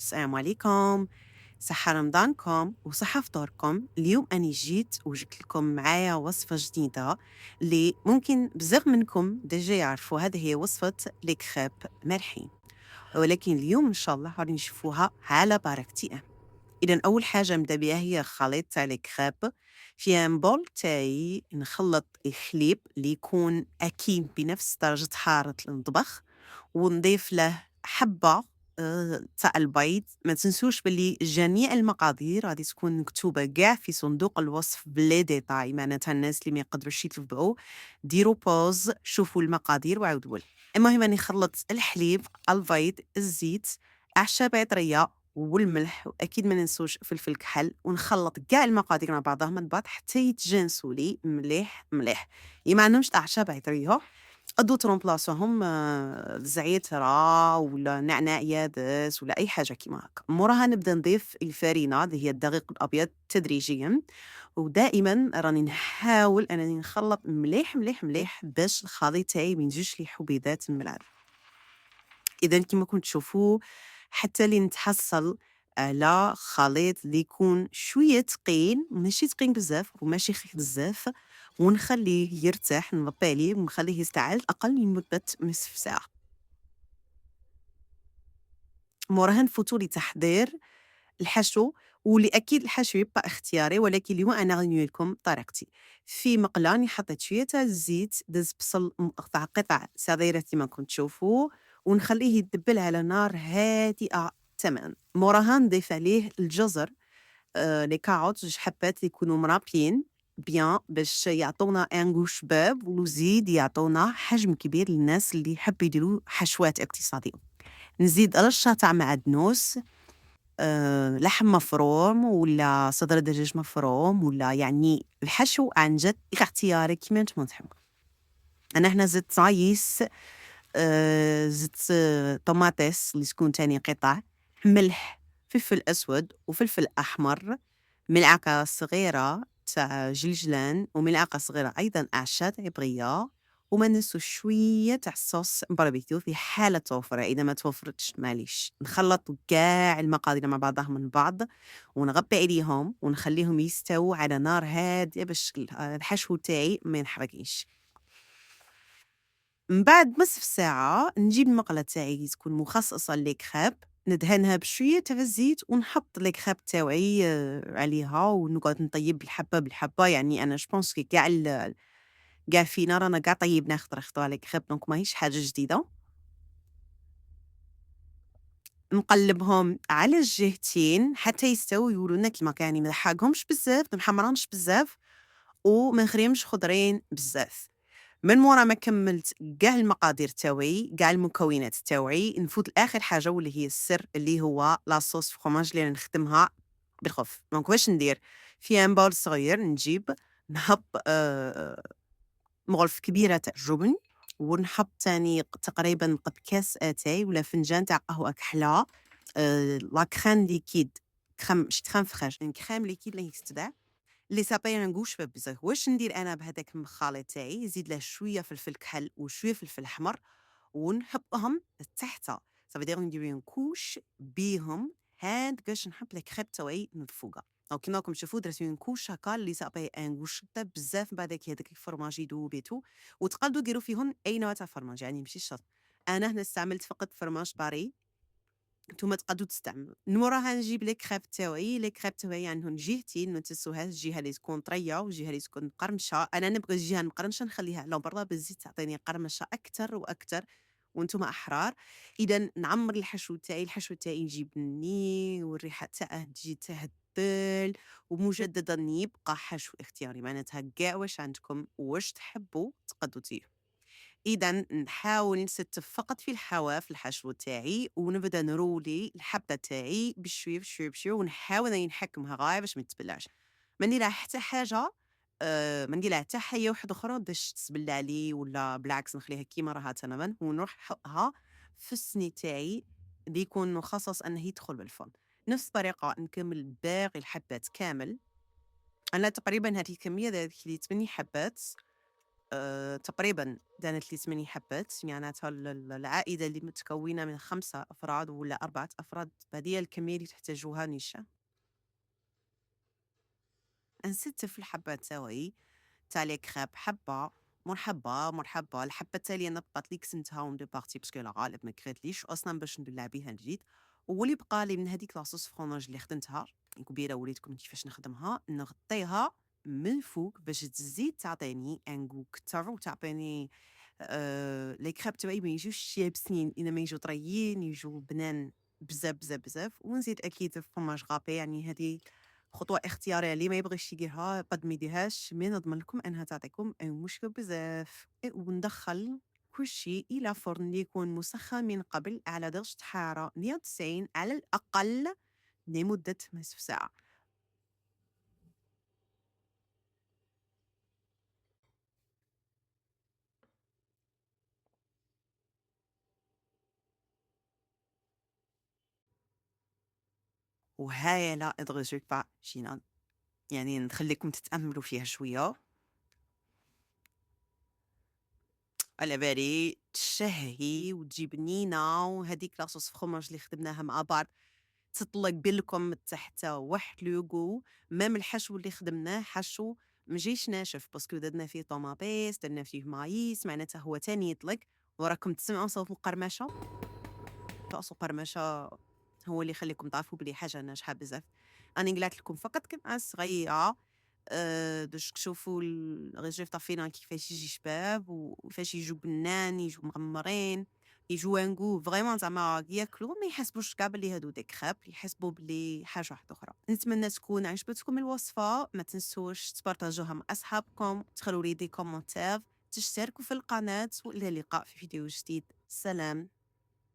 السلام عليكم، صحة رمضانكم وصحة فطوركم. اليوم أنا جيت وجبت لكم معايا وصفة جديدة اللي ممكن بزاف منكم ديجا يعرفوا. هذه هي وصفة الكريب مرحين، ولكن اليوم إن شاء الله غادي نشوفوها على بركة الله. إذا أول حاجة نبدا بها هي خليط تاع الكريب. في ان بول تاعي نخلط الحليب اللي يكون أكيد بنفس درجة حرارة المطبخ، ونضيف له حبة تاع البيض. ما تنسوش باللي جميع المقادير غادي تكون مكتوبة كاع في صندوق الوصف بلي ديتاي، معناتها الناس اللي ما يقدروش يتبعوا ديروا بوز شوفوا المقادير وعاودوا لي. المهم راني نخلط الحليب، البيض، الزيت، أعشاب عطرية والملح، وأكيد ما ننسوش فلفل كحل، ونخلط كاع المقادير مع بعضها من بعض حتى يتجانسوا لي مليح مليح. ما عندهمش أعشاب عطرية قدو ترومبلاسوهم زعترة ولا نعناع يابس ولا أي حاجة كيما هكا. موراها نبدا نضيف الفرينة اللي هي الدقيق الأبيض تدريجيا، ودائما راني نحاول أنني نخلط مليح مليح مليح باش الخليط تاعي ما ينزلش لي حبيبات من العرق. إذا كما كنت تشوفوا حتى لين نتحصل على خليط اللي يكون شوية تقيل، ماشي تقيل بزاف وماشي خفيف بزاف، ونخليه يرتاح، نغطي عليه ونخليه يستعد أقل من مدة نصف ساعة. موراها نفوتوا لتحضير الحشو، واللي أكيد الحشو يبقى اختياري، ولكن اليوم أنا غنوري لكم طريقتي. في مقلة راني حطيت شوية تاع الزيت، دزت بصل مقطع قطع صغيرة كيما كنت تشوفوا، ونخليه يدبل على نار هادئة تماما. موراها نضيف عليه الجزر، لي كاروت، زوج حبات يكونوا مرابيين بيان باش يعطونا ان غو شباب، ويزيد يعطونا حجم كبير للناس اللي يحبوا يديروا حشوات اقتصادية. نزيد رشة تاع معدنوس، لحم مفروم ولا صدر دجاج مفروم، ولا يعني الحشو عن جد اختياري كيما نتوما تحبوا. أنا هنا زدت رايس، زدت طماطيس اللي تكون تاني قطع، ملح، فلفل أسود وفلفل أحمر، ملعقة صغيرة تاع جلجلان، وملعقة صغيرة أيضًا أعشاب عبرية، وما ننسوش شوية تاع الصوص باربيكيو في حالة توفر، إذا ما توفرتش معليش. نخلط كاع المقادير مع بعضها من بعض، ونغطي عليهم ونخليهم يستووا على نار هادئة باش الحشو تاعي ما ينحرقش. من بعد نصف ساعة نجيب المقلة تاعي تكون مخصصة للكريب، ندهنها بشوية تاع الزيت ونحط الكريب تاوعي عليها، ونقعد نطيب الحبة بالحبة. يعني أنا جبونس كي كاع كاع فينا رانا كاع طيبنا خطرا على الكريب، دونك ماهيش حاجة جديدة. نقلبهم على الجهتين حتى يستووا يولونا كيما كاع، يعني ما نحرقهمش بزاف، ما نحمرهمش بزاف، وما نخليهمش خضرين بزاف. من مورا ما كملت كاع المقادير تاوعي، كاع المكونات تاوعي، نفوت لآخر حاجة واللي هي السر، اللي هو لاصوص فخوماج اللي نخدمها بالخف. دونك واش ندير؟ في ان بول صغير نجيب نحط مغرف كبيرة تاع الجبن، ونحط تاني تقريبا قد كاس اتاي ولا فنجان تاع قهوة كحلة، لا كريم ليكيد، كريم ماشي كريم فريش، كريم ليكيد اللي يستدعى اللي صابين نقوش بزاف. واش ندير انا بهذاك المخلط تاعي؟ نزيد له شويه فلفل كحل وشويه فلفل احمر، ونحطهم تحت، صافي دير ندير اون كوش بيهم هاد باش نحط الكريب تاعي من فوقها. دونك كيما راكم تشوفوا درت اون كوش هكا اللي صابي ان غوش بزاف، من بعدك هذاك الفرماج يذوب يتو. وتقدروا ديروا فيهم اي نوع تاع فرماج، يعني ماشي شرط. انا هنا استعملت فقط فرماج باري، نتوما تقدروا تستعملوا. من موراها نجيب لي كريب تاوعي. لي كريب تاوعي عندهم جهتين، ما تنسوهاش، الجهه اللي تكون طريه والجهه اللي تكون مقرمشه. انا نبغي الجهه المقرمشه نخليها على برا بالزيت تعطيني قرمشه اكثر واكثر، وانتم احرار. اذا نعمر الحشو تاعي، الحشو تاعي يجي بني والريحه تاعه تجي تهدل، ومجددا يبقى حشو اختياري، معناتها كاع واش عندكم واش تحبوا تقدروا ديروا. إذا نحاول نستف فقط في الحواف الحشو تاعي، ونبدا نرولي الحبة تاعي بشوي بشوي بشوي، ونحاول اني نحكمها غاية باش ما تتبلعش. ما نديرها حتى حاجة، ما نديرها حتى حية واحدة أخرى باش تسبل لي، ولا بالعكس نخليها كيما راها تماما، ونروح نحطها في السني تاعي اللي يكون مخصص أنه يدخل بالفرن. نفس الطريقة نكمل باقي الحبات كامل. أنا تقريبا هذه الكمية، هذه 8 حبات، تقريبًا دانت لي 8 حبّات، معناتها العائلة اللي متكوّنة من 5 أفراد والّا 4 أفراد، هذه هي الكمية اللي تحتاجوها نيشان. نزيد في الحبّة تاوعي تاع لي كريب حبّة، مرحبا، مرحبا، الحبّة التالية نبقات اللي قسمتها on 2 parties باسكو الغالب ما كريتليش أصلًا باش ندلع بيها الجيت، واللي بقى لي من هاذيك لاصوص فروماج اللي خدمتها كبيرة وريتكم كيفاش نخدمها، نغطيها من فوق باش تزيد تعطيني ان goût كتر وتعطيني لي كريب تاوعي ما يجوش يابسين، إنما يجو طريين، يجو بنان بزاف، بزاف، بزاف، ونزيد أكيد الفرماج غابي يعني هذه خطوة اختيارية اللي ما يبغيش يديرها قد ما يديرهاش مي نضمن لكم أنها تعطيكم مشكل بزاف وندخل كل شيء إلى فرن يكون مسخن من قبل على درجة حرارة 190 على الأقل لمدة نصف ساعة. وهاي لا ادغجوا با جينا يعني نخليكم تتأملوا فيها شوية على بالي تشهي وتجي بنينة وهذيك لاصوص فخوماج اللي خدمناها مع بعض تطلق بالكم من تحت واحد لوغو مام الحشو اللي خدمناه حشو مجيش ناشف باسكو درنا فيه طوماطيس درنا فيه مايس معناتها هو تاني يطلق وراكم تسمعوا صوت القرمشة صوت القرمشة هو اللي يخليكم تعرفوا بلي حاجة ناجحة بزاف أنا قلت لكم فقط كمعة صغيرة باش تشوفوا الرغيف تاع فينا كيفاش يجي شباب وكيفاش يجوا بنان يجوا مغمرين يجوا ان غو فريمون زعما ياكلوا ما يحسبوش كاع بلي هادو دي كريب يحسبوا بلي حاجه واحده اخرى نتمنى تكون عجبتكم الوصفه ما تنسوش تبارطاجوها مع اصحابكم تخلوا لي دي كومونتير تشتركوا في القناه والى اللقاء في فيديو جديد سلام